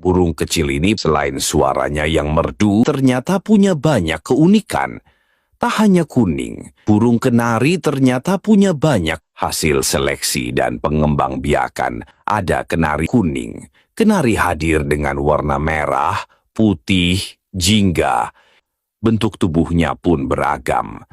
Burung kecil ini selain suaranya yang merdu, ternyata punya banyak keunikan. Tak hanya kuning, burung kenari ternyata punya banyak hasil seleksi dan pengembangbiakan. Ada kenari kuning. Kenari hadir dengan warna merah, putih, jingga. Bentuk tubuhnya pun beragam.